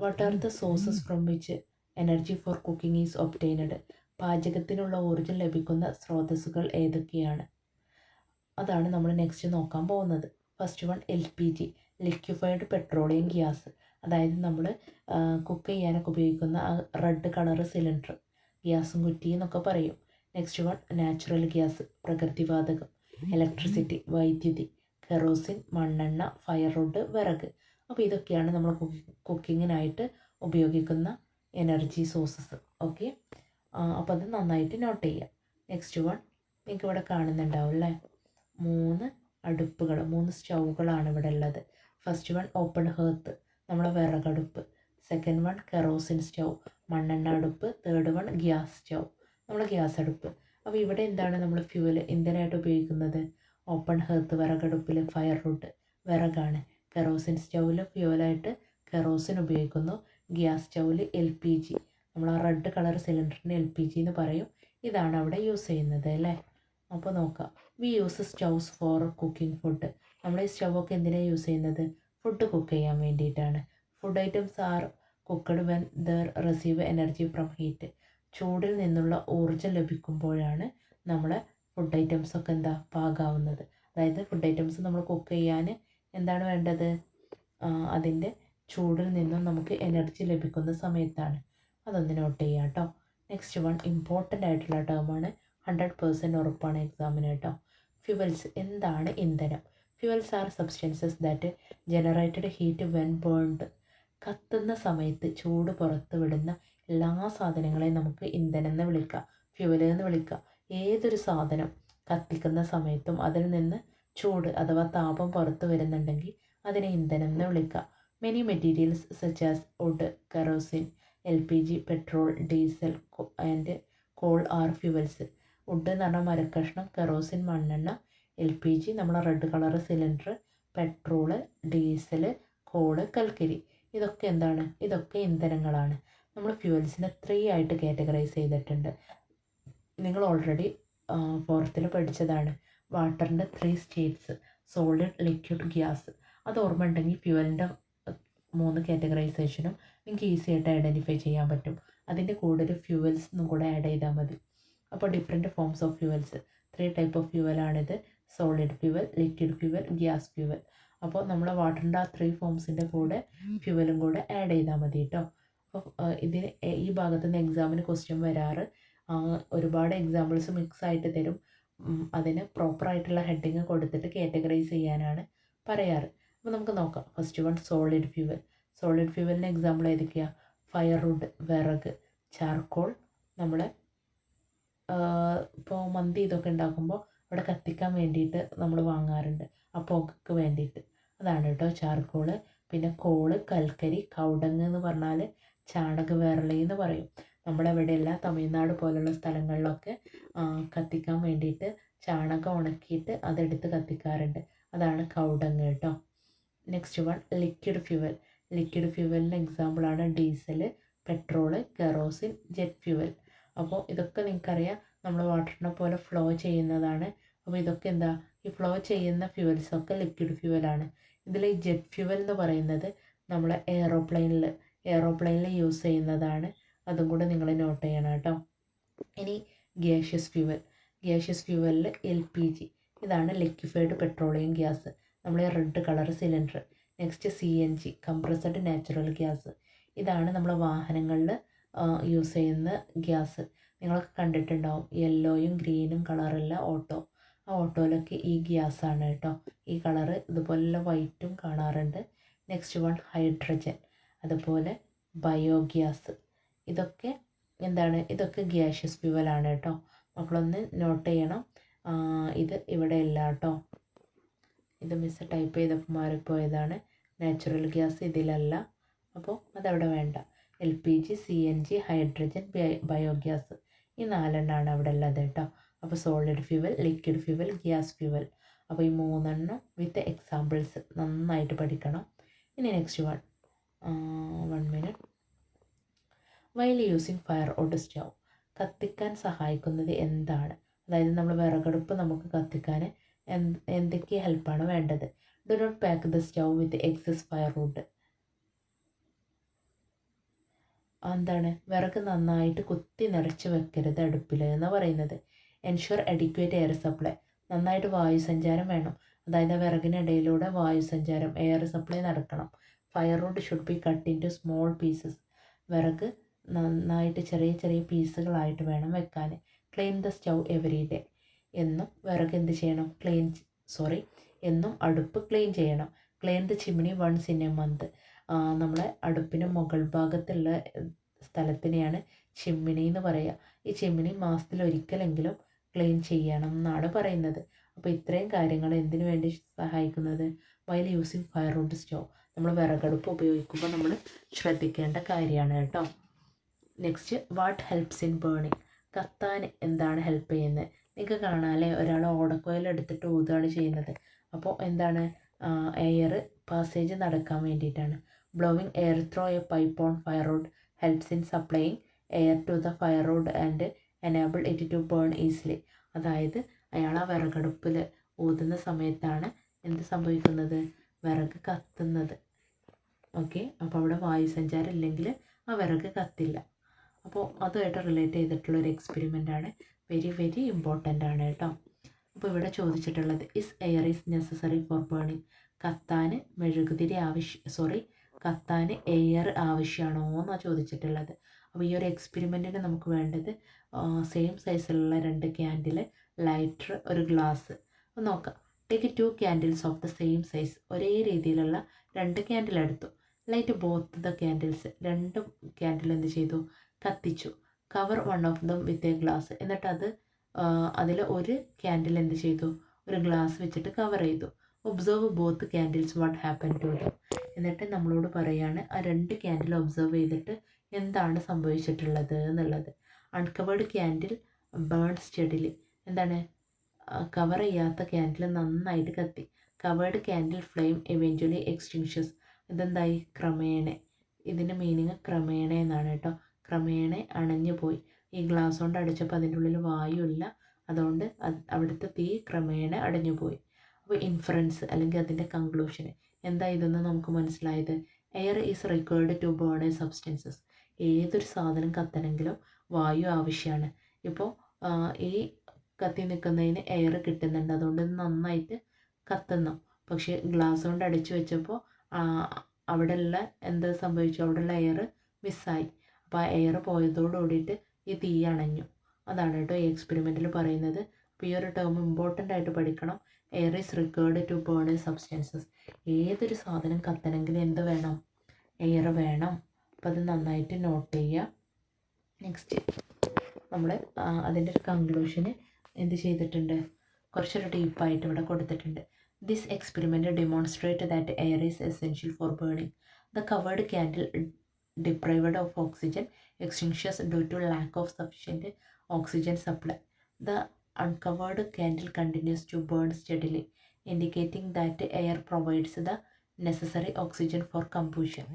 What are the sources from which energy for cooking is obtained? പാചകത്തിനുള്ള ഊർജ്ജം ലഭിക്കുന്ന സ്രോതസ്സുകൾ ഏതൊക്കെയാണ്? അതാണ് നമ്മൾ നെക്സ്റ്റ് നോക്കാൻ പോകുന്നത്. First one LPG, liquefied petroleum gas. അതായത് നമ്മൾ കുക്ക് ചെയ്യാനൊക്കെ ഉപയോഗിക്കുന്ന റെഡ് കളർ സിലിണ്ടർ, ഗ്യാസും കുറ്റി എന്നൊക്കെ പറയും. നെക്സ്റ്റ് വൺ നാച്ചുറൽ ഗ്യാസ്, പ്രകൃതിവാതകം. ഇലക്ട്രിസിറ്റി, വൈദ്യുതി. കെറോസിൻ, മണ്ണെണ്ണ, ഫയർവുഡ്, വിറക്. അപ്പോൾ ഇതൊക്കെയാണ് നമ്മൾ കുക്കിങ്ങിനായിട്ട് ഉപയോഗിക്കുന്ന എനർജി സോഴ്സസ്. ഓക്കെ, അപ്പോൾ അത് നന്നായിട്ട് നോട്ട് ചെയ്യാം. നെക്സ്റ്റ് വൺ നിങ്ങൾക്ക് ഇവിടെ കാണുന്നുണ്ടാവും അല്ലേ, 3 അടുപ്പുകൾ, 3 സ്റ്റൗകളാണ് ഇവിടെ ഉള്ളത്. ഫസ്റ്റ് വൺ ഓപ്പൺ ഹേർത്ത്, നമ്മളെ വിറകടുപ്പ്. സെക്കൻഡ് വൺ കെറോസിൻ സ്റ്റൗ, മണ്ണെണ്ണ അടുപ്പ്. തേർഡ് വൺ ഗ്യാസ് സ്റ്റൗ, നമ്മൾ ഗ്യാസ് അടുപ്പ്. അപ്പോൾ ഇവിടെ എന്താണ് നമ്മൾ ഫ്യൂവൽ ഇന്ധനമായിട്ട് ഉപയോഗിക്കുന്നത്? ഓപ്പൺ ഹേർത്ത് വിറകടുപ്പിൽ ഫയർവുഡ്, വിറകാണ്. കെറോസിൻ സ്റ്റൗവിൽ ഫ്യൂവലായിട്ട് കെറോസിൻ ഉപയോഗിക്കുന്നു. ഗ്യാസ് സ്റ്റൗവിൽ LPG, നമ്മൾ ആ റെഡ് കളർ സിലിണ്ടറിന് LPG എന്ന് പറയും. ഇതാണ് അവിടെ യൂസ് ചെയ്യുന്നത് അല്ലേ. അപ്പോൾ നോക്കാം. We use stoves four cooking food. നമ്മൾ ഈ സ്റ്റൗവൊക്കെ എന്തിനാണ് യൂസ് ചെയ്യുന്നത്? ഫുഡ് കുക്ക് ചെയ്യാൻ വേണ്ടിയിട്ടാണ്. Food items are cooked when there receive energy from heat. ചൂടിൽ നിന്നുള്ള ഊർജ്ജം ലഭിക്കുമ്പോഴാണ് നമ്മളെ ഫുഡ് ഐറ്റംസ് ഒക്കെ പാകാവുന്നത്. അതായത് ഫുഡ് ഐറ്റംസ് നമ്മൾ കുക്ക് ചെയ്യാൻ എന്താണ് വേണ്ടത്? അതിൻ്റെ ചൂടിൽ നിന്നും നമുക്ക് എനർജി ലഭിക്കുന്ന സമയത്താണ്. അതൊന്ന് നോട്ട് ചെയ്യാം കേട്ടോ. നെക്സ്റ്റ് വൺ ഇമ്പോർട്ടൻ്റ് ആയിട്ടുള്ള ടേമാണ്, 100% ഉറപ്പാണ് എക്സാമിന് കേട്ടോ. ഫ്യൂവൽസ്, എന്താണ് ഇന്ധനം? Fuels are substances that generated heat when burned. കത്തുന്ന സമയത്ത് ചൂട് പുറത്ത് വിടുന്ന എല്ലാ സാധനങ്ങളെയും നമുക്ക് ഇന്ധനം എന്ന് വിളിക്കാം, ഫ്യൂവൽ എന്ന് വിളിക്കാം. ഏതൊരു സാധനം കത്തിക്കുന്ന സമയത്തും അതിൽ നിന്ന് ചൂട് അഥവാ താപം പുറത്ത് വരുന്നുണ്ടെങ്കിൽ അതിനെ ഇന്ധനം എന്ന് വിളിക്കാം. Many materials such as wood, kerosene, LPG, petrol, diesel and coal are fuels. Wood എന്ന് പറഞ്ഞാൽ മരക്കഷ്ണം, കെറോസിൻ മണ്ണെണ്ണ, LPG നമ്മളെ red colour cylinder, petrol, diesel, coal, കൽക്കരി. ഇതൊക്കെ എന്താണ്? ഇതൊക്കെ ഇന്ധനങ്ങളാണ്. നമ്മൾ ഫ്യൂവൽസിനെ 3 ആയിട്ട് കാറ്റഗറൈസ് ചെയ്തിട്ടുണ്ട്. നിങ്ങൾ ഓൾറെഡി 4th പഠിച്ചതാണ്. വാട്ടറിൻ്റെ 3 സ്റ്റേറ്റ്സ്, സോളിഡ്, ലിക്വിഡ്, ഗ്യാസ്. അത് ഓർമ്മ ഉണ്ടെങ്കിൽ ഫ്യൂവലിൻ്റെ 3 കാറ്റഗറൈസേഷനും നിങ്ങൾക്ക് ഈസി ആയിട്ട് ഐഡൻറ്റിഫൈ ചെയ്യാൻ പറ്റും. അതിൻ്റെ കൂടെ ഒരു ഫ്യൂവൽസ് എന്നും കൂടെ ആഡ് ചെയ്താൽ മതി. അപ്പോൾ different forms of fuels, 3 type of ഫ്യൂവലാണിത്. Solid fuel, liquid fuel, gas fuel. അപ്പോൾ നമ്മൾ വാട്ടറിൻ്റെ ആ 3 ഫോംസിൻ്റെ കൂടെ ഫ്യൂവലും കൂടെ ആഡ് ചെയ്താൽ മതി കേട്ടോ. അപ്പോൾ ഇതിന് ഈ ഭാഗത്തു നിന്ന് എക്സാമിന് ക്വസ്റ്റ്യൻ വരാറ് ഒരുപാട് എക്സാമ്പിൾസ് മിക്സ് ആയിട്ട് തരും. അതിന് പ്രോപ്പറായിട്ടുള്ള ഹെഡിങ് കൊടുത്തിട്ട് കാറ്റഗറൈസ് ചെയ്യാനാണ് പറയാറ്. അപ്പോൾ നമുക്ക് നോക്കാം. First one solid fuel. Solid ഫ്യൂവലിന് എക്സാമ്പിൾ ഏതൊക്കെയാണ്? ഫയർവുഡ്, വിറക്, ചാർക്കോൾ. നമ്മൾ ഇപ്പോൾ മന്തി ഇതൊക്കെ ഉണ്ടാക്കുമ്പോൾ അവിടെ കത്തിക്കാൻ വേണ്ടിയിട്ട് നമ്മൾ വാങ്ങാറുണ്ട്, ആ പുകയ്ക്ക് വേണ്ടിയിട്ട്. അതാണ് കേട്ടോ ചാർക്കോള്. പിന്നെ കോള്, കൽക്കരി, കൗഡങ്ങ് എന്ന് പറഞ്ഞാൽ ചാണക വിരളി എന്ന് പറയും. നമ്മളെവിടെയല്ല, തമിഴ്നാട് പോലുള്ള സ്ഥലങ്ങളിലൊക്കെ കത്തിക്കാൻ വേണ്ടിയിട്ട് ചാണകം ഉണക്കിയിട്ട് അതെടുത്ത് കത്തിക്കാറുണ്ട്. അതാണ് കൗഡങ്ങ് കേട്ടോ. Next one liquid fuel. Liquid ഫ്യൂവലിന് എക്സാമ്പിളാണ് diesel, petrol, kerosene, jet fuel. അപ്പോൾ ഇതൊക്കെ നിങ്ങൾക്കറിയാം, നമ്മൾ വാട്ടറിനെ പോലെ ഫ്ലോ ചെയ്യുന്നതാണ്. അപ്പോൾ ഇതൊക്കെ ഈ ഫ്ലോ ചെയ്യുന്ന ഫ്യൂവൽസൊക്കെ ലിക്വിഡ് ഫ്യൂവലാണ്. ഇതിൽ ഈ ജെറ്റ് ഫ്യൂവൽ എന്ന് പറയുന്നത് നമ്മൾ എയറോപ്ലെയിനിൽ യൂസ് ചെയ്യുന്നതാണ്. അതും കൂടെ നിങ്ങൾ നോട്ട് ചെയ്യണം കേട്ടോ. ഇനി ഗ്യാഷ്യസ് ഫ്യൂവൽ. ഗ്യാഷ്യസ് ഫ്യൂവലിൽ LPG, ഇതാണ് ലിക്വിഫൈഡ് പെട്രോളിയം ഗ്യാസ്, നമ്മൾ red colour cylinder. Next CNG, compressed natural gas. ഇതാണ് നമ്മൾ വാഹനങ്ങളിൽ യൂസ് ചെയ്യുന്ന ഗ്യാസ്. നിങ്ങളൊക്കെ കണ്ടിട്ടുണ്ടാവും, യെല്ലോയും ഗ്രീനും കളറുള്ള ഓട്ടോ. ആ ഓട്ടോയിലൊക്കെ ഈ ഗ്യാസാണ് കേട്ടോ. ഈ കളറ് ഇതുപോലെ വൈറ്റും കാണാറുണ്ട്. നെക്സ്റ്റ് വൺ ഹൈഡ്രജൻ, അതുപോലെ ബയോഗ്യാസ്. ഇതൊക്കെ ഇതൊക്കെ ഗ്യാഷ്യസ് ഫ്യൂവലാണ് കേട്ടോ. മക്കളൊന്ന് നോട്ട് ചെയ്യണം. ഇത് ഇവിടെ ഇല്ല കേട്ടോ, ഇത് മിസ് ടൈപ്പ് ചെയ്തപ്പോൾ മാറിപ്പോയതാണ്. നാച്ചുറൽ ഗ്യാസ് ഇതിലല്ല, അപ്പോൾ അതവിടെ വേണ്ട. LPG, CNG, ഹൈഡ്രജൻ, ബയോഗ്യാസ്, ഈ 4 അവിടെ ഉള്ളത് കേട്ടോ. അപ്പോൾ solid fuel, liquid fuel, gas fuel. അപ്പോൾ ഈ 3 വിത്ത് എക്സാമ്പിൾസ് നന്നായിട്ട് പഠിക്കണം. ഇനി next one minute. While using firewood stove, കത്തിക്കാൻ സഹായിക്കുന്നത് എന്താണ്? അതായത് നമ്മൾ വിറകടുപ്പ് നമുക്ക് കത്തിക്കാൻ എന്തൊക്കെ ഹെൽപ്പാണ് വേണ്ടത്? Do not pack the stove with excess firewood. എന്താണ് വിറക് നന്നായിട്ട് കുത്തി നിറച്ച് വെക്കരുത് അടുപ്പിൽ എന്ന് പറയുന്നത്. എൻഷുർ അഡിക്വേറ്റ് എയർ സപ്ലൈ, നന്നായിട്ട് വായുസഞ്ചാരം വേണം. അതായത് വിറകിനിടയിലൂടെ വായുസഞ്ചാരം എയർ സപ്ലൈ നടക്കണം. Firewood should be cut into small pieces, വിറക് നന്നായിട്ട് ചെറിയ ചെറിയ പീസുകളായിട്ട് വേണം വെക്കാൻ. Clean the stove every day, എന്നും വിറക് എന്ത് ചെയ്യണം, എന്നും അടുപ്പ് ക്ലീൻ ചെയ്യണം. Clean the chimney once in a month, നമ്മളെ അടുപ്പിന് മുകൾ ഭാഗത്തുള്ള സ്ഥലത്തിനെയാണ് ചിമ്മിണി എന്ന് പറയുക. ഈ ചിമ്മിണി മാസത്തിൽ ഒരിക്കലെങ്കിലും ക്ലീൻ ചെയ്യണം എന്നാണ് പറയുന്നത്. അപ്പോൾ ഇത്രയും കാര്യങ്ങൾ എന്തിനു വേണ്ടി സഹായിക്കുന്നത്, വൈൽ യൂസിങ് ഫയർവുഡ് സ്റ്റവ്, നമ്മൾ വിറകടുപ്പ് ഉപയോഗിക്കുമ്പോൾ നമ്മൾ ശ്രദ്ധിക്കേണ്ട കാര്യമാണ് കേട്ടോ. Next, what helps in burning, കത്താൻ എന്താണ് ഹെൽപ്പ് ചെയ്യുന്നത്? നിങ്ങൾക്ക് കാണാമല്ലേ, ഒരാൾ ഓടക്കോയിൽ എടുത്തിട്ട് ഊതുകയാണ് ചെയ്യുന്നത്. അപ്പോൾ എന്താണ്, എയർ പാസേജ് നടക്കാൻ വേണ്ടിയിട്ടാണ്. Blowing air through a pipe on firewood helps in supplying air to the firewood and enable it to burn easily. അതായത് അയാൾ ആ വിറകടുപ്പിൽ ഊതുന്ന സമയത്താണ് എന്ത് സംഭവിക്കുന്നത്, വിറക് കത്തുന്നത്. ഓക്കെ, അപ്പോൾ അവിടെ വായുസഞ്ചാരം ഇല്ലെങ്കിൽ ആ വിറക് കത്തില്ല. അപ്പോൾ അതുമായിട്ട് റിലേറ്റ് ചെയ്തിട്ടുള്ള ഒരു എക്സ്പെരിമെൻ്റ് ആണ്, വെരി വെരി ഇമ്പോർട്ടൻ്റ് ആണ് കേട്ടോ. അപ്പോൾ ഇവിടെ ചോദിച്ചിട്ടുള്ളത്, is air is necessary for burning, കത്താൻ മെഴുകുതിരി കത്താൻ എയർ ആവശ്യമാണോ എന്നാണ് ചോദിച്ചിട്ടുള്ളത്. അപ്പോൾ ഈ ഒരു എക്സ്പെരിമെൻറ്റിന് നമുക്ക് വേണ്ടത് സെയിം സൈസിലുള്ള 2 ക്യാൻഡിൽ, ലൈറ്റർ, ഒരു ഗ്ലാസ്. അപ്പോൾ നോക്കാം. Take 2 candles of the same size, ഒരേ രീതിയിലുള്ള 2 ക്യാൻഡിൽ എടുത്തു. Light both the candles, 2 candle എന്ത് ചെയ്തു, കത്തിച്ചു. Cover one of them with a glass, എന്നിട്ട് അതിൽ ഒരു ക്യാൻഡിൽ എന്ത് ചെയ്തു, ഒരു ഗ്ലാസ് വെച്ചിട്ട് കവർ ചെയ്തു. Observe both candles what happen to them, എന്നിട്ട് നമ്മളോട് പറയാണ് ആ 2 ക്യാൻഡിൽ ഒബ്സർവ് ചെയ്തിട്ട് എന്താണ് സംഭവിച്ചിട്ടുള്ളത് എന്നുള്ളത്. അൺകവേർഡ് ക്യാൻഡിൽ ബേൺ സ്റ്റഡിലി, എന്താണ്, കവർ ചെയ്യാത്ത ക്യാൻഡിൽ നന്നായിട്ട് കത്തി. കവേർഡ് ക്യാൻഡിൽ ഫ്ലെയിം എവൻച്വലി എക്സ്റ്റിങ്ഷസ്, ഇതെന്തായി, ക്രമേണ. ഇതിൻ്റെ മീനിങ് ക്രമേണ എന്നാണ് കേട്ടോ. ക്രമേണ അണഞ്ഞു പോയി. ഈ ഗ്ലാസ് കൊണ്ട് അടിച്ചപ്പോൾ അതിൻ്റെ ഉള്ളിൽ വായു ഇല്ല, അതുകൊണ്ട് അവിടുത്തെ തീ ക്രമേണ അടഞ്ഞു പോയി. അപ്പോൾ ഇൻഫറൻസ് അല്ലെങ്കിൽ അതിൻ്റെ കൺക്ലൂഷന് എന്താ ഇതെന്ന് നമുക്ക് മനസ്സിലായത്, air is required to burn a substances, ഏതൊരു സാധനം കത്തണമെങ്കിലും വായു ആവശ്യമാണ്. ഇപ്പോൾ ഈ കത്തി നിൽക്കുന്നതിന് എയർ കിട്ടുന്നുണ്ട്, അതുകൊണ്ട് നന്നായിട്ട് കത്തുന്നു. പക്ഷേ ഗ്ലാസ് കൊണ്ട് അടിച്ചു വെച്ചപ്പോൾ അവിടെയുള്ള എന്താ സംഭവിച്ചു, അവിടെയുള്ള എയർ മിസ്സായി. അപ്പോൾ ആ എയർ പോയതോടുകൂടിയിട്ട് ഈ തീ അണഞ്ഞു. അതാണ് കേട്ടോ ഈ എക്സ്പെരിമെൻറ്റിൽ പറയുന്നത്. അപ്പോൾ ഈ ഒരു ടേം ഇമ്പോർട്ടൻ്റ് ആയിട്ട് പഠിക്കണം. Air is required to burn a substances, ഏതൊരു സാധനം കത്തണമെങ്കിൽ എന്ത് വേണം, എയർ വേണം. അപ്പോൾ അത് നന്നായിട്ട് നോട്ട് ചെയ്യുക. നെക്സ്റ്റ് നമ്മൾ അതിൻ്റെ ഒരു കൺക്ലൂഷന് എന്ത് ചെയ്തിട്ടുണ്ട്, കുറച്ചൊരു ഡീപ്പായിട്ട് ഇവിടെ കൊടുത്തിട്ടുണ്ട്. This experiment demonstrate that air is essential for burning. The covered candle deprived of oxygen extinctions due to lack of sufficient oxygen supply. The uncovered candle continues to burn steadily, indicating that air provides the necessary oxygen for combustion.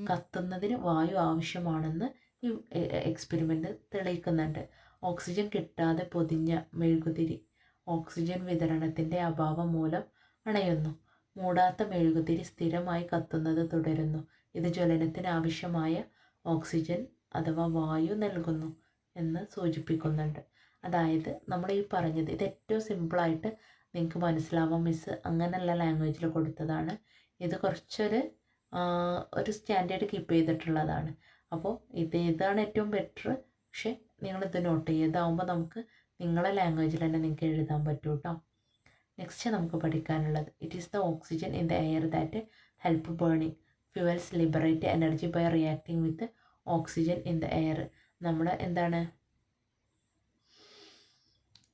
കത്തുന്നതിന് വായു ആവശ്യമാണെന്ന് ഈ experiment തെളിയിക്കുന്നുണ്ട്. Oxygen കിട്ടാതെ പൊതിഞ്ഞ മെഴുകുതിരി oxygen വിതരണത്തിൻ്റെ അഭാവം മൂലം അണയുന്നു. മൂടാത്ത മെഴുകുതിരി സ്ഥിരമായി കത്തുന്നത് തുടരുന്നു. ഇത് ജ്വലനത്തിന് ആവശ്യമായ ഓക്സിജൻ അഥവാ വായു നൽകുന്നു എന്ന് സൂചിപ്പിക്കുന്നുണ്ട്. അതായത് നമ്മൾ ഈ പറഞ്ഞത് ഇത് ഏറ്റവും സിമ്പിളായിട്ട് നിങ്ങൾക്ക് മനസ്സിലാവാൻ മിസ്സ് അങ്ങനെയുള്ള ലാംഗ്വേജിൽ കൊടുത്തതാണ്. ഇത് കുറച്ചൊരു സ്റ്റാൻഡേർഡ് കീപ്പ് ചെയ്തിട്ടുള്ളതാണ്. അപ്പോൾ ഇതാണ് ഏറ്റവും ബെറ്റർ. പക്ഷേ നിങ്ങളിത് നോട്ട് ചെയ്യുക, ഇതാവുമ്പോൾ നമുക്ക് നിങ്ങളെ ലാംഗ്വേജിൽ തന്നെ നിങ്ങൾക്ക് എഴുതാൻ പറ്റും കേട്ടോ. നെക്സ്റ്റ് നമുക്ക് പഠിക്കാനുള്ളത്, it is the oxygen in the air that help burning. Fuels liberate energy by reacting with oxygen in the air.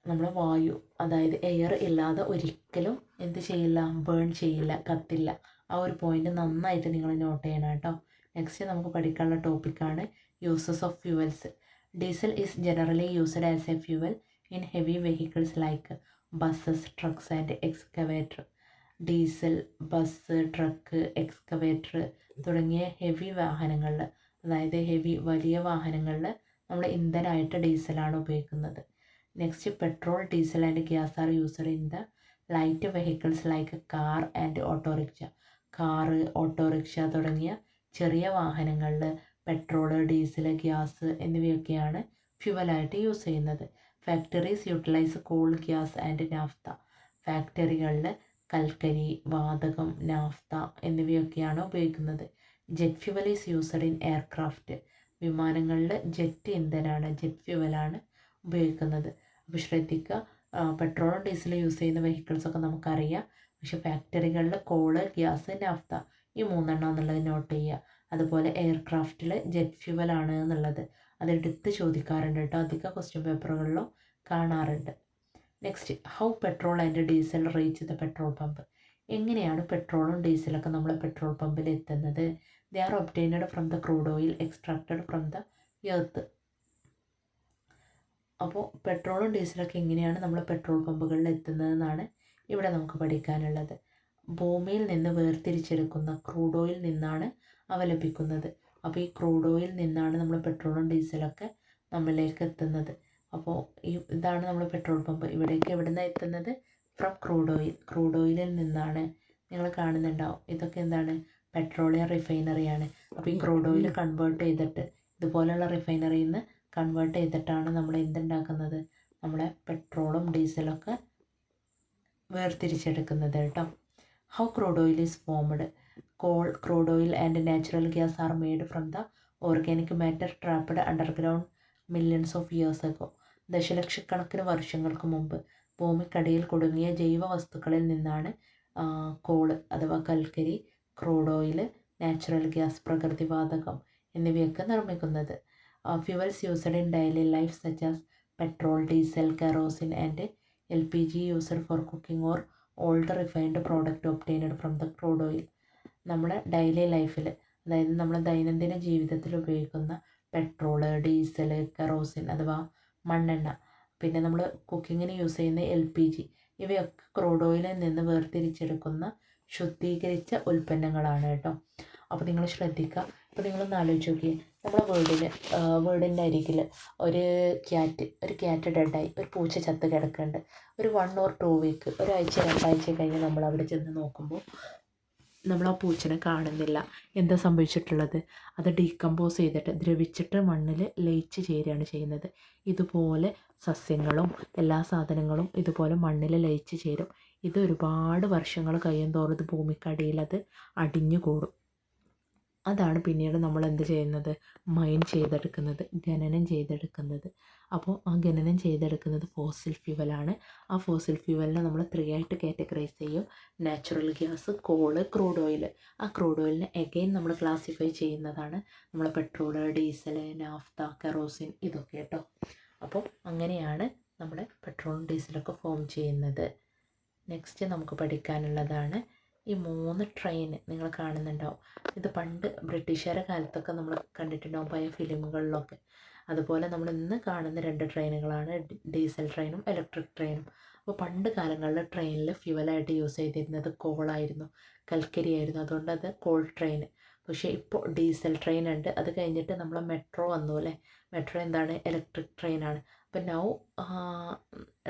നമ്മുടെ വായു, അതായത് എയർ ഇല്ലാതെ ഒരിക്കലും എന്ത് ചെയ്യില്ല, ബേൺ ചെയ്യില്ല, കത്തില്ല. ആ ഒരു പോയിന്റ് നന്നായിട്ട് നിങ്ങൾ നോട്ട് ചെയ്യണം കേട്ടോ. നെക്സ്റ്റ് നമുക്ക് പഠിക്കാനുള്ള ടോപ്പിക്കാണ് uses of fuels. Diesel is generally used as a fuel in heavy vehicles like buses, trucks and excavator. Diesel, bus, truck, excavator തുടങ്ങിയ ഹെവി വാഹനങ്ങളിൽ, അതായത് വലിയ വാഹനങ്ങളിൽ നമ്മൾ ഇന്ധനമായിട്ട് ഡീസലാണ് ഉപയോഗിക്കുന്നത്. Next, petrol, diesel and gas are used in the light vehicles like car and autorickshaw. Car, autorickshaw തുടങ്ങിയ ചെറിയ വാഹനങ്ങളിൽ പെട്രോള്, ഡീസൽ, ഗ്യാസ് എന്നിവയൊക്കെയാണ് ഫ്യുവലായിട്ട് യൂസ് ചെയ്യുന്നത്. Factories utilise coal, gas and naphtha. ഫാക്ടറികളിൽ കൽക്കരി, വാതകം, നാഫ്ത എന്നിവയൊക്കെയാണ് ഉപയോഗിക്കുന്നത്. Jet fuel is used in aircraft. വിമാനങ്ങളിൽ ജെറ്റ് ഇന്ധനമാണ്, ജെറ്റ് ഫ്യുവലാണ് ഉപയോഗിക്കുന്നത്. അപ്പോൾ ശ്രദ്ധിക്കുക, പെട്രോളും ഡീസലും യൂസ് ചെയ്യുന്ന വെഹിക്കിൾസൊക്കെ നമുക്കറിയാം. പക്ഷെ ഫാക്ടറികളിൽ കോള്, ഗ്യാസ്, നാഫ്ത ഈ 3 എന്നുള്ളത് നോട്ട് ചെയ്യുക. അതുപോലെ എയർക്രാഫ്റ്റിൽ ജെറ്റ് ഫ്യുവലാണ് എന്നുള്ളത് അതെടുത്ത് ചോദിക്കാറുണ്ട് കേട്ടോ, അധിക ക്വസ്റ്റ്യൻ പേപ്പറുകളിലും കാണാറുണ്ട്. Next, how petrol and diesel reach the petrol pump. എങ്ങനെയാണ് പെട്രോളും ഡീസലൊക്കെ നമ്മൾ പെട്രോൾ പമ്പിൽ എത്തുന്നത്? They are obtained from the crude oil extracted from the earth. അപ്പോൾ പെട്രോളും ഡീസലൊക്കെ എങ്ങനെയാണ് നമ്മൾ പെട്രോൾ പമ്പുകളിൽ എത്തുന്നതെന്നാണ് ഇവിടെ നമുക്ക് പഠിക്കാനുള്ളത്. ഭൂമിയിൽ നിന്ന് വേർതിരിച്ചെടുക്കുന്ന ക്രൂഡ് ഓയിൽ നിന്നാണ് അവ ലഭിക്കുന്നത്. അപ്പോൾ ഈ ക്രൂഡ് ഓയിൽ നിന്നാണ് നമ്മൾ പെട്രോളും ഡീസലൊക്കെ നമ്മളിലേക്ക് എത്തുന്നത്. അപ്പോൾ ഇതാണ് നമ്മൾ പെട്രോൾ പമ്പ്. ഇവിടേക്ക് എവിടെ നിന്നാണ് എത്തുന്നത്? From crude oil. ക്രൂഡ് ഓയിലിൽ നിന്നാണ്. നിങ്ങൾ കാണുന്നുണ്ടാവും, ഇതൊക്കെ എന്താണ്? പെട്രോളിയം റിഫൈനറിയാണ്. അപ്പോൾ ഈ ക്രൂഡ് ഓയിൽ കൺവേർട്ട് ചെയ്തിട്ട് ഇതുപോലെയുള്ള റിഫൈനറിയിൽ നിന്ന് കൺവേർട്ട് ചെയ്തിട്ടാണ് നമ്മൾ എന്തുണ്ടാക്കുന്നത്? നമ്മളെ പെട്രോളും ഡീസലൊക്കെ വേർതിരിച്ചെടുക്കുന്നത് കേട്ടോ. How crude oil is formed. Call, crude oil and natural gas are made from the organic matter trapped underground millions of years ago. ദശലക്ഷക്കണക്കിന് വർഷങ്ങൾക്ക് മുമ്പ് ഭൂമിക്കടിയിൽ കുടുങ്ങിയ ജൈവ വസ്തുക്കളിൽ നിന്നാണ് കോള് അഥവാ കൽക്കരി, ക്രൂഡ് ഓയിൽ, നാച്ചുറൽ ഗ്യാസ്, പ്രകൃതിവാതകം എന്നിവയൊക്കെ നിർമ്മിക്കുന്നത്. Fuels used in daily life such as petrol, diesel, kerosene and LPG used for cooking or old refined product obtained from the crude oil. നമ്മുടെ ഡെയിലി ലൈഫിൽ, അതായത് നമ്മുടെ ദൈനംദിന ജീവിതത്തിൽ ഉപയോഗിക്കുന്ന പെട്രോള്, ഡീസൽ, കെറോസിൻ അഥവാ മണ്ണെണ്ണ, പിന്നെ നമ്മൾ കുക്കിങ്ങിന് യൂസ് ചെയ്യുന്ന LPG, ഇവയൊക്കെ ക്രൂഡ് ഓയിലിൽ നിന്ന് വേർതിരിച്ചെടുക്കുന്ന ശുദ്ധീകരിച്ച ഉൽപ്പന്നങ്ങളാണ് കേട്ടോ. അപ്പോൾ നിങ്ങൾ ശ്രദ്ധിക്കുക. അപ്പോൾ നിങ്ങളൊന്ന് ആലോചിച്ച് നോക്കിയേ, നമ്മുടെ വീടിൻ്റെ അരികിൽ ഒരു ക്യാറ്റ് ഡെഡായി, ഒരു പൂച്ച ചത്ത് കിടക്കുന്നുണ്ട്. ഒരു 1 or 2 വീക്ക്, ഒരാഴ്ച 2 ആഴ്ച കഴിഞ്ഞ് നമ്മൾ അവിടെ ചെന്ന് നോക്കുമ്പോൾ നമ്മൾ ആ പൂച്ചനെ കാണുന്നില്ല. എന്താ സംഭവിച്ചിട്ടുള്ളത്? അത് ഡീകമ്പോസ് ചെയ്തിട്ട് ദ്രവിച്ചിട്ട് മണ്ണിൽ ലയിച്ച് ചേരുകയാണ് ചെയ്യുന്നത്. ഇതുപോലെ സസ്യങ്ങളും എല്ലാ സാധനങ്ങളും ഇതുപോലെ മണ്ണിൽ ലയിച്ച് ചേരും. ഇത് ഒരുപാട് വർഷങ്ങൾ കഴിയുന്തോറും ഇത് ഭൂമിക്കടിയിൽ അത് അടിഞ്ഞു കൂടും. അതാണ് പിന്നീട് നമ്മൾ എന്ത് ചെയ്യുന്നത്? മൈൻ ചെയ്തെടുക്കുന്നത്, ഖനനം ചെയ്തെടുക്കുന്നത്. അപ്പോൾ ആ ഖനനം ചെയ്തെടുക്കുന്നത് ഫോസിൽ ഫ്യൂവലാണ്. ആ ഫോസിൽ ഫ്യൂവലിനെ നമ്മൾ 3 ആയിട്ട് കാറ്റഗറൈസ് ചെയ്യും. Natural gas, call, crude oil. ആ ക്രൂഡ് ഓയിലിനെ എഗെയിൻ നമ്മൾ ക്ലാസിഫൈ ചെയ്യുന്നതാണ് നമ്മൾ പെട്രോള്, ഡീസൽ, നാഫ്ത, കെറോസിൻ ഇതൊക്കെ കേട്ടോ. അപ്പോൾ അങ്ങനെയാണ് നമ്മുടെ പെട്രോളും ഡീസലൊക്കെ ഫോം ചെയ്യുന്നത്. നെക്സ്റ്റ് നമുക്ക് പഠിക്കാനുള്ളതാണ് ഈ 3 ട്രെയിൻ നിങ്ങൾ കാണുന്നുണ്ടാവും. ഇത് പണ്ട് ബ്രിട്ടീഷുകാരുടെ കാലത്തൊക്കെ നമ്മൾ കണ്ടിട്ടുണ്ടാവും പഴയ ഫിലിമുകളിലൊക്കെ. അതുപോലെ നമ്മൾ ഇന്ന് കാണുന്ന 2 ട്രെയിനുകളാണ് ഡീസൽ ട്രെയിനും ഇലക്ട്രിക് ട്രെയിനും. അപ്പോൾ പണ്ട് കാലങ്ങളിൽ ട്രെയിനിൽ ഫ്യുവലായിട്ട് യൂസ് ചെയ്തിരുന്നത് കോളായിരുന്നു, കൽക്കരിയായിരുന്നു. അതുകൊണ്ട് അത് കോൾ ട്രെയിൻ. പക്ഷേ ഇപ്പോൾ ഡീസൽ ട്രെയിൻ ഉണ്ട്. അത് കഴിഞ്ഞിട്ട് നമ്മൾ മെട്രോ വന്നു അല്ലേ. മെട്രോ എന്താണ്? ഇലക്ട്രിക് ട്രെയിനാണ്. അപ്പോൾ നൗ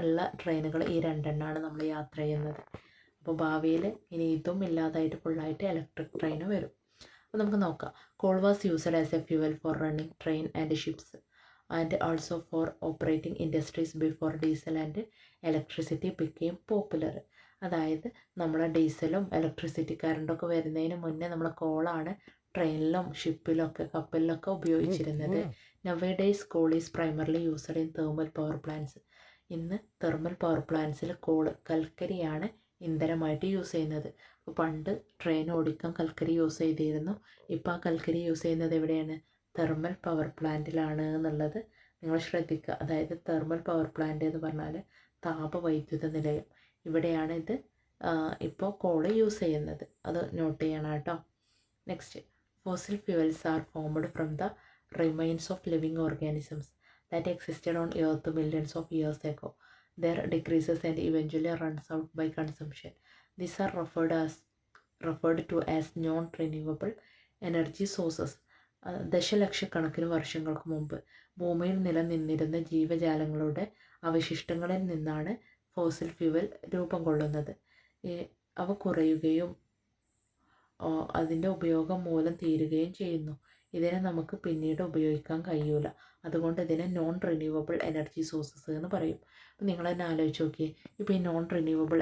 ഉള്ള ട്രെയിനുകൾ ഈ 2 എണ്ണമാണ് നമ്മൾ യാത്ര ചെയ്യുന്നത്. അപ്പോൾ ഭാവിയിൽ ഇനി ഇതും ഇല്ലാതായിട്ട് ഫുള്ളായിട്ട് ഇലക്ട്രിക് ട്രെയിൻ വരും. അപ്പോൾ നമുക്ക് നോക്കാം. Coal was used as a fuel for running train and ships and also for operating industries before diesel and electricity became popular. അതായത് നമ്മുടെ ഡീസലും ഇലക്ട്രിസിറ്റി കറണ്ടൊക്കെ വരുന്നതിന് മുന്നേ നമ്മൾ കോളാണ് ട്രെയിനിലും ഷിപ്പിലൊക്കെ കപ്പലിലൊക്കെ ഉപയോഗിച്ചിരുന്നത്. Nowadays coal is primarily used in thermal power plants. ഇന്ന് thermal power പ്ലാന്റ്സിൽ കോള്, കൽക്കരിയാണ് ഇന്ധനമായിട്ട് യൂസ് ചെയ്യുന്നത്. അപ്പോൾ പണ്ട് ട്രെയിൻ ഓടിക്കാൻ കൽക്കരി യൂസ് ചെയ്തിരുന്നു. ഇപ്പോൾ ആ കൽക്കരി യൂസ് ചെയ്യുന്നത് എവിടെയാണ്? തെർമൽ പവർ പ്ലാന്റിലാണ് എന്നുള്ളത് നിങ്ങൾ ശ്രദ്ധിക്കുക. അതായത് തെർമൽ പവർ പ്ലാന്റ് എന്ന് പറഞ്ഞാൽ താപവൈദ്യുത നിലയം. ഇവിടെയാണ് ഇത് ഇപ്പോൾ കോള് യൂസ് ചെയ്യുന്നത്. അത് നോട്ട് ചെയ്യണം കേട്ടോ. Next, fossil fuels are formed from the remains of living organisms that existed on Earth millions of years ago. There decreases and eventually runs out by consumption. These are referred to as non-renewable energy sources. ദശലക്ഷക്കണക്കിന് വർഷങ്ങൾക്ക് മുമ്പ് ഭൂമിയിൽ നിലനിന്നിരുന്ന ജീവജാലങ്ങളുടെ അവശിഷ്ടങ്ങളിൽ നിന്നാണ് fossil fuel രൂപം കൊള്ളുന്നത്. അവ കുറയുകയും അതിൻ്റെ ഉപയോഗം മൂലം തീരുകയും ചെയ്യുന്നു. ഇതിനെ നമുക്ക് പിന്നീട് ഉപയോഗിക്കാൻ കഴിയൂല. അതുകൊണ്ട് ഇതിനെ നോൺ റിന്യൂവബിൾ എനർജി സോഴ്സസ് എന്ന് പറയും. അപ്പോൾ നിങ്ങൾ തന്നെ ആലോചിച്ച് നോക്കിയേ, ഇപ്പോൾ ഈ നോൺ റിന്യൂവബിൾ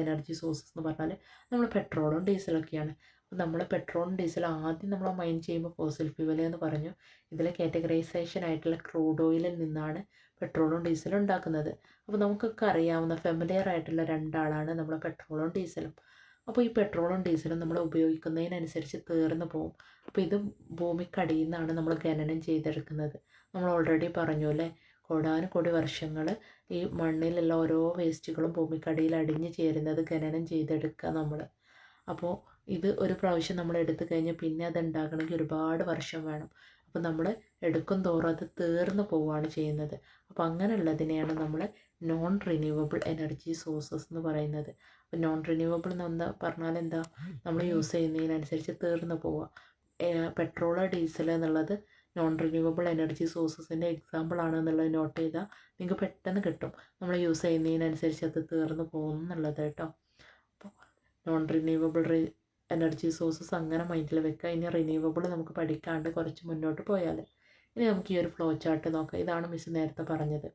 എനർജി സോഴ്സസ് എന്ന് പറഞ്ഞാൽ നമ്മൾ പെട്രോളും ഡീസലൊക്കെയാണ്. അപ്പോൾ നമ്മൾ പെട്രോളും ഡീസലും ആദ്യം നമ്മൾ മൈൻ ചെയ്യുമ്പോൾ ഫോസിൽ ഫ്യൂവൽ എന്ന് പറഞ്ഞു. ഇതിൽ കാറ്റഗറൈസേഷൻ ആയിട്ടുള്ള ക്രൂഡ് ഓയിലിൽ നിന്നാണ് പെട്രോളും ഡീസലും ഉണ്ടാക്കുന്നത്. അപ്പോൾ നമുക്കൊക്കെ അറിയാവുന്ന ഫെമിലിയർ ആയിട്ടുള്ള രണ്ടാളാണ് നമ്മൾ പെട്രോളും ഡീസലും. അപ്പോൾ ഈ പെട്രോളും ഡീസലും നമ്മൾ ഉപയോഗിക്കുന്നതിനനുസരിച്ച് തീർന്നു പോകും. അപ്പോൾ ഇത് ഭൂമിക്കടിയിൽ നിന്നാണ് നമ്മൾ ഖനനം ചെയ്തെടുക്കുന്നത്. നമ്മൾ ഓൾറെഡി പറഞ്ഞു അല്ലേ, കോടാനുകോടി വർഷങ്ങൾ ഈ മണ്ണിലുള്ള ഓരോ വേസ്റ്റുകളും ഭൂമിക്കടിയിൽ അടിഞ്ഞു ചേരുന്നത് ഖനനം ചെയ്തെടുക്കുക നമ്മൾ. അപ്പോൾ ഇത് ഒരു പ്രാവശ്യം നമ്മൾ എടുത്തു കഴിഞ്ഞാൽ പിന്നെ അത് ഉണ്ടാക്കണമെങ്കിൽ ഒരുപാട് വർഷം വേണം. അപ്പോൾ നമ്മൾ എടുക്കും തോറും അത് തീർന്നു പോവുകയാണ് ചെയ്യുന്നത്. അപ്പോൾ അങ്ങനെയുള്ളതിനെയാണ് നമ്മൾ നോൺ റിന്യൂവബിൾ എനർജി സോഴ്സസ് എന്ന് പറയുന്നത്. അപ്പോൾ നോൺ റിന്യൂവബിൾ എന്ന് പറഞ്ഞാൽ എന്താ, നമ്മൾ യൂസ് ചെയ്യുന്നതിനനുസരിച്ച് തീർന്നു പോവുക. പെട്രോൾ ഡീസൽ എന്നുള്ളത് നോൺ റിന്യൂവബിൾ എനർജി സോഴ്സസിൻ്റെ എക്സാമ്പിൾ ആണെന്നുള്ളത് നോട്ട് ചെയ്താൽ നിങ്ങൾക്ക് പെട്ടെന്ന് കിട്ടും. നമ്മൾ യൂസ് ചെയ്യുന്നതിനനുസരിച്ച് അത് തീർന്നു പോകും എന്നുള്ളത് കേട്ടോ. അപ്പോൾ നോൺ റിന്യൂവബിൾ എനർജി സോഴ്സസ് അങ്ങനെ മൈൻഡിൽ വെക്കുക. ഇനി റിന്യൂവബിൾ നമുക്ക് പഠിക്കാണ്ട് കുറച്ച് മുന്നോട്ട് പോയാൽ, ഇനി നമുക്ക് ഈ ഒരു ഫ്ലോ ചാർട്ട് നോക്കാം. ഇതാണ് മിസ് നേരത്തെ പറഞ്ഞത്.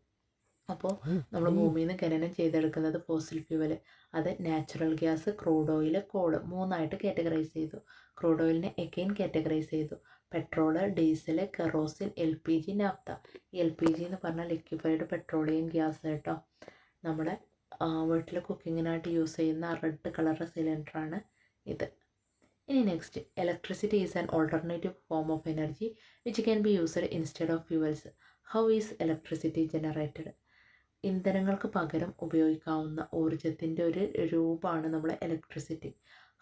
അപ്പോൾ നമ്മൾ ഭൂമിയിൽ നിന്ന് ഖനനം ചെയ്തെടുക്കുന്നത് ഫോസിൽ ഫ്യൂവൽ, അത് natural gas, crude oil, call മൂന്നായിട്ട് കാറ്റഗറൈസ് ചെയ്തു. ക്രൂഡ് ഓയിലിനെ എഗെയിൻ കാറ്റഗറൈസ് ചെയ്തു. Petrol, diesel, kerosene, LPG, naphtha. ഈ LPG എന്ന് പറഞ്ഞാൽ ലിക്വിഫൈഡ് പെട്രോളിയം ഗ്യാസ് കേട്ടോ. നമ്മുടെ വീട്ടിൽ കുക്കിങ്ങിനായിട്ട് യൂസ് ചെയ്യുന്ന റെഡ് കളർ സിലിണ്ടറാണ് ഇത്. ഇനി next, electricity is an alternative form of energy which can be used instead of fuels. How is electricity generated? ഇന്ധനങ്ങൾക്ക് പകരം ഉപയോഗിക്കാവുന്ന ഊർജത്തിൻ്റെ ഒരു രൂപമാണ് നമ്മളെ electricity.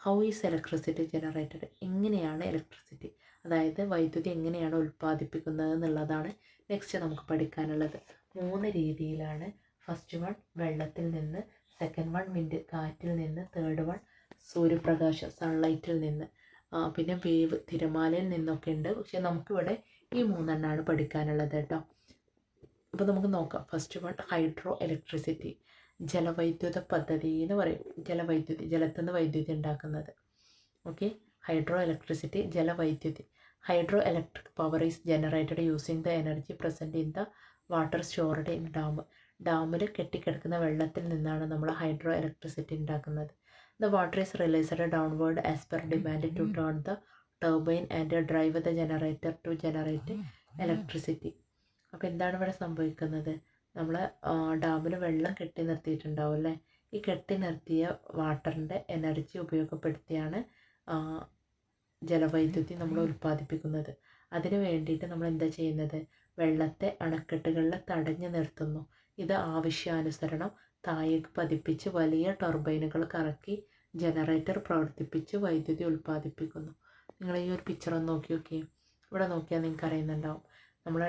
How is electricity generated? എങ്ങനെയാണ് ഇലക്ട്രിസിറ്റി, അതായത് വൈദ്യുതി എങ്ങനെയാണ് ഉൽപ്പാദിപ്പിക്കുന്നത് എന്നുള്ളതാണ് നെക്സ്റ്റ് നമുക്ക് പഠിക്കാനുള്ളത്. 3 രീതിയിലാണ്. ഫസ്റ്റ് വൺ വെള്ളത്തിൽ നിന്ന്, സെക്കൻഡ് വൺ വിൻഡ് കാറ്റിൽ നിന്ന്, തേർഡ് വൺ സൂര്യപ്രകാശം സൺലൈറ്റിൽ നിന്ന്, പിന്നെ വേവ് തിരമാലയിൽ നിന്നൊക്കെ ഉണ്ട്. പക്ഷെ നമുക്കിവിടെ ഈ 3 എണ്ണമാണ് പഠിക്കാനുള്ളത് കേട്ടോ. അപ്പോൾ നമുക്ക് നോക്കാം. ഫസ്റ്റ് വൺ ഹൈഡ്രോ ഇലക്ട്രിസിറ്റി, ജലവൈദ്യുത പദ്ധതി എന്ന് പറയും. ജലവൈദ്യുതി, ജലത്തിൽ നിന്ന് വൈദ്യുതി ഉണ്ടാക്കുന്നത്. ഓക്കെ, ഹൈഡ്രോ ഇലക്ട്രിസിറ്റി, ജലവൈദ്യുതി. Hydro electric power is generated using the energy present in the water stored in dam. ഡാമിൽ കെട്ടിക്കിടക്കുന്ന വെള്ളത്തിൽ നിന്നാണ് നമ്മൾ ഹൈഡ്രോ ഇലക്ട്രിസിറ്റി ഉണ്ടാക്കുന്നത്. The water is released downward as per demand to turn the turbine and drive the generator to generate electricity. അപ്പോൾ എന്താണ് ഇവിടെ സംഭവിക്കുന്നത്? നമ്മൾ ഡാമിൽ വെള്ളം കെട്ടി നിർത്തിയിട്ടുണ്ടാവും അല്ലേ. ഈ കെട്ടി നിർത്തിയ വാട്ടറിൻ്റെ എനർജി ഉപയോഗപ്പെടുത്തിയാണ് ജലവൈദ്യുതി നമ്മൾ ഉൽപ്പാദിപ്പിക്കുന്നത്. അതിന് വേണ്ടിയിട്ട് നമ്മൾ എന്താ ചെയ്യുന്നത്? വെള്ളത്തെ അണക്കെട്ടുകളിൽ തടഞ്ഞു നിർത്തുന്നു. ഇത് ആവശ്യാനുസരണം താഴേക്ക് പതിപ്പിച്ച് വലിയ ടർബൈനുകൾ കറക്കി ജനറേറ്റർ പ്രവർത്തിപ്പിച്ച് വൈദ്യുതി ഉൽപ്പാദിപ്പിക്കുന്നു. നിങ്ങൾ ഈ ഒരു പിക്ചർ ഒന്ന് നോക്കി. ഇവിടെ നോക്കിയാൽ നിങ്ങൾക്ക് അറിയുന്നുണ്ടാവും. നമ്മൾ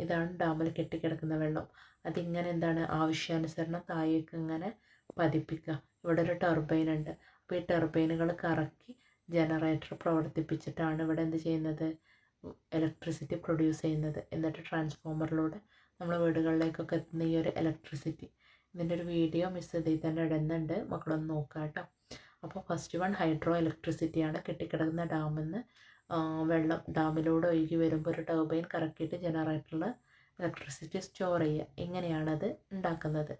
ഇതാണ് ഡാമിൽ കെട്ടിക്കിടക്കുന്ന വെള്ളം. അതിങ്ങനെ എന്താണ്, ആവശ്യാനുസരണം താഴേക്ക് ഇങ്ങനെ പതിപ്പിക്കുക. ഇവിടെ ഒരു ടർബൈൻ ഉണ്ട്. അപ്പോൾ ഈ ടർബൈനുകൾ കറക്കി ജനറേറ്റർ പ്രവർത്തിപ്പിച്ചിട്ടാണ് ഇവിടെ എന്ത് ചെയ്യുന്നത്? ഇലക്ട്രിസിറ്റി പ്രൊഡ്യൂസ് ചെയ്യുന്നത്. എന്നിട്ട് ട്രാൻസ്ഫോമറിലൂടെ നമ്മൾ വീടുകളിലേക്കൊക്കെ എത്തുന്ന ഈ ഒരു ഇലക്ട്രിസിറ്റി. ഇതിൻ്റെ ഒരു വീഡിയോ മിസ് ഇതിൽ തന്നെ ഇടുന്നുണ്ട്, മക്കളൊന്ന് നോക്കാം കേട്ടോ. അപ്പോൾ ഫസ്റ്റ് വൺ ഹൈഡ്രോ ഇലക്ട്രിസിറ്റിയാണ്. കെട്ടിക്കിടക്കുന്ന ഡാമിൽ നിന്ന് വെള്ളം ഡാമിലൂടെ ഒഴുകി വരുമ്പോൾ ഒരു ടർബൈൻ കറക്കിയിട്ട് ജനറേറ്ററിൽ ഇലക്ട്രിസിറ്റി സ്റ്റോർ ചെയ്യുക. ഇങ്ങനെയാണത് ഉണ്ടാക്കുന്നത്.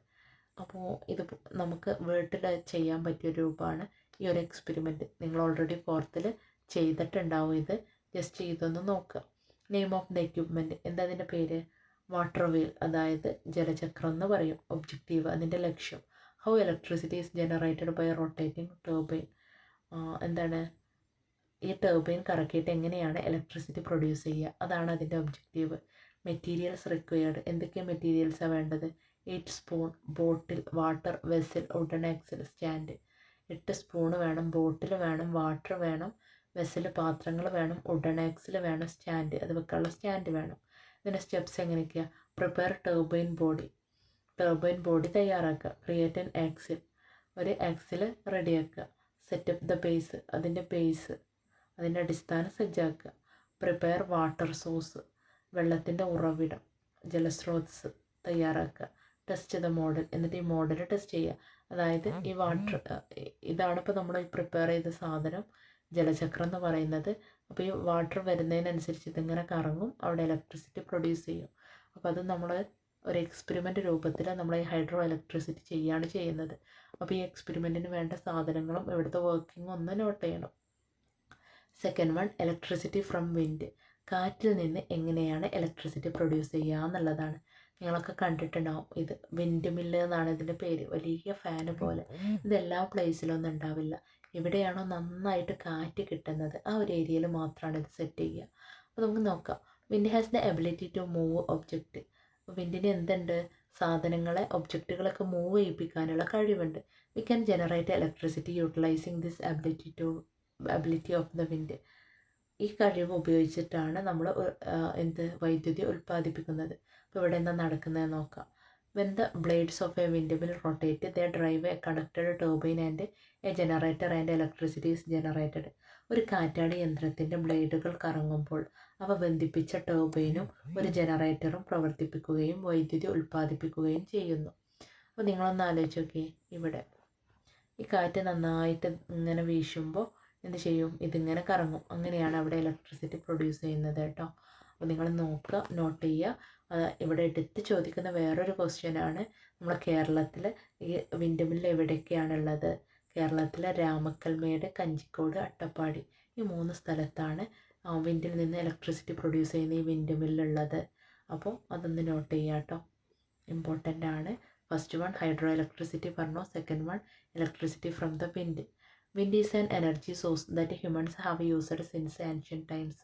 അപ്പോൾ ഇത് നമുക്ക് വീട്ടിൽ ചെയ്യാൻ പറ്റിയ രൂപമാണ് ഈ ഒരു എക്സ്പെരിമെൻറ്റ്. നിങ്ങൾ ഓൾറെഡി 4th ചെയ്തിട്ടുണ്ടാവും. ഇത് ജസ്റ്റ് ഇതൊന്ന് നോക്കുക. നെയിം ഓഫ് ദ എക്യുപ്മെൻറ്റ്, എന്താ അതിൻ്റെ പേര്? വാട്ടർ വീൽ, അതായത് ജലചക്രം എന്ന് പറയും. ഒബ്ജക്റ്റീവ്, അതിൻ്റെ ലക്ഷ്യം. How electricity is generated by rotating turbine. എന്താണ്, ഈ ടർബൈൻ കറക്കിയിട്ട് എങ്ങനെയാണ് ഇലക്ട്രിസിറ്റി പ്രൊഡ്യൂസ് ചെയ്യുക, അതാണ് അതിൻ്റെ ഒബ്ജക്റ്റീവ്. മെറ്റീരിയൽസ് റിക്വയർഡ്, എന്തൊക്കെ മെറ്റീരിയൽസാണ് വേണ്ടത്? 8 spoon, bottle, water, vessel, wooden axle, stand. 8 spoon വേണം, ബോട്ടിൽ വേണം, വാട്ടർ വേണം, വെസൽ പാത്രങ്ങൾ വേണം, വുഡൻ ആക്സിൽ വേണം, സ്റ്റാൻഡ് അത് വെക്കാനുള്ള സ്റ്റാൻഡ് വേണം. ഇതിൻ്റെ സ്റ്റെപ്സ് എങ്ങനെയൊക്കെയാണ്? പ്രിപ്പയർ ടർബൈൻ ബോഡി തയ്യാറാക്കുക. ക്രിയേറ്റ് ആൻ ആക്സിൽ, ഒരു ആക്സിൽ റെഡിയാക്കുക. സെറ്റപ്പ് ദ ബേസ്, അതിൻ്റെ ബേസ്, അതിൻ്റെ അടിസ്ഥാനം സജ്ജാക്കുക. പ്രിപ്പയർ വാട്ടർ സോഴ്സ്, വെള്ളത്തിൻ്റെ ഉറവിടം, ജലസ്രോതസ് തയ്യാറാക്കുക. ടെസ്റ്റ് ദ മോഡൽ, എന്നിട്ട് ഈ മോഡൽ ടെസ്റ്റ് ചെയ്യുക. അതായത് ഈ വാട്ടർ, ഇതാണ് ഇപ്പോൾ നമ്മൾ പ്രിപ്പയർ ചെയ്ത സാധനം. ജലചക്രം എന്ന് പറയുന്നത്. അപ്പോൾ ഈ വാട്ടർ വരുന്നതിനനുസരിച്ച് ഇതിങ്ങനെ കറങ്ങും, അവിടെ ഇലക്ട്രിസിറ്റി പ്രൊഡ്യൂസ് ചെയ്യും. അപ്പോൾ അത് നമ്മൾ ഒരു എക്സ്പെരിമെൻ്റ് രൂപത്തിൽ നമ്മൾ ഈ ഹൈഡ്രോ ഇലക്ട്രിസിറ്റി ചെയ്യുകയാണ് ചെയ്യുന്നത്. അപ്പോൾ ഈ എക്സ്പെരിമെൻറ്റിന് വേണ്ട സാധനങ്ങളും ഇവിടുത്തെ വർക്കിങ്ങും ഒന്ന് നോട്ട് ചെയ്യണം. Second one, electricity from wind. കാറ്റിൽ നിന്ന് എങ്ങനെയാണ് ഇലക്ട്രിസിറ്റി പ്രൊഡ്യൂസ് ചെയ്യുക എന്നുള്ളതാണ്. നിങ്ങളൊക്കെ കണ്ടിട്ടുണ്ടാവും, ഇത് വിൻഡ് മില്ല് എന്നാണ് ഇതിൻ്റെ പേര്. വലിയ ഫാന് പോലെ. ഇതെല്ലാ പ്ലേസിലൊന്നും ഉണ്ടാവില്ല. എവിടെയാണോ നന്നായിട്ട് കാറ്റ് കിട്ടുന്നത് ആ ഒരു ഏരിയയിൽ മാത്രമാണ് ഇത് സെറ്റ് ചെയ്യുക. അപ്പോൾ നമുക്ക് നോക്കാം. Wind has the ability to move object. വിൻഡിന് എന്തുണ്ട്? സാധനങ്ങളെ, ഒബ്ജക്റ്റുകളൊക്കെ മൂവ് ചെയ്യിപ്പിക്കാനുള്ള കഴിവുണ്ട്. We can generate electricity utilising this ability of the wind. ഈ കഴിവ് ഉപയോഗിച്ചിട്ടാണ് നമ്മൾ വൈദ്യുതി ഉൽപ്പാദിപ്പിക്കുന്നത്. അപ്പോൾ ഇവിടെ എന്താ നടക്കുന്നത് നോക്കാം. When the blades of a windmill rotate, they drive a connected turbine and a generator and electricity is generated. ഒരു കാറ്റാടി യന്ത്രത്തിൻ്റെ ബ്ലേഡുകൾ കറങ്ങുമ്പോൾ അവ ബന്ധിപ്പിച്ച ടർബൈനും ഒരു ജനറേറ്ററും പ്രവർത്തിപ്പിക്കുകയും വൈദ്യുതി ഉൽപ്പാദിപ്പിക്കുകയും ചെയ്യുന്നു. അപ്പോൾ നിങ്ങളൊന്ന് ആലോചിച്ച് നോക്കിയേ, ഇവിടെ ഈ കാറ്റ് നന്നായിട്ട് ഇങ്ങനെ വീശുമ്പോൾ എന്ത് ചെയ്യും? ഇതിങ്ങനെ കറങ്ങും. അങ്ങനെയാണ് അവിടെ ഇലക്ട്രിസിറ്റി പ്രൊഡ്യൂസ് ചെയ്യുന്നത് കേട്ടോ. അപ്പോൾ നിങ്ങൾ നോക്കുക, നോട്ട് ചെയ്യുക. ഇവിടെ എടുത്ത് ചോദിക്കുന്ന വേറൊരു ക്വസ്റ്റ്യനാണ്, നമ്മുടെ കേരളത്തിൽ ഈ വിൻഡ് മില്ല് എവിടെയൊക്കെയാണുള്ളത്? കേരളത്തിലെ രാമക്കൽമേട്, കഞ്ചിക്കോട്, അട്ടപ്പാടി ഈ 3 സ്ഥലത്താണ് വിൻഡിൽ നിന്ന് ഇലക്ട്രിസിറ്റി പ്രൊഡ്യൂസ് ചെയ്യുന്ന ഈ വിൻഡ് മില്ലുള്ളത്. അപ്പോൾ അതൊന്ന് നോട്ട് ചെയ്യുക കേട്ടോ, ഇമ്പോർട്ടൻ്റ് ആണ്. ഫസ്റ്റ് വൺ ഹൈഡ്രോ ഇലക്ട്രിസിറ്റി പറഞ്ഞു. Second one electricity from the wind. Wind is an energy source that humans have used since ancient times.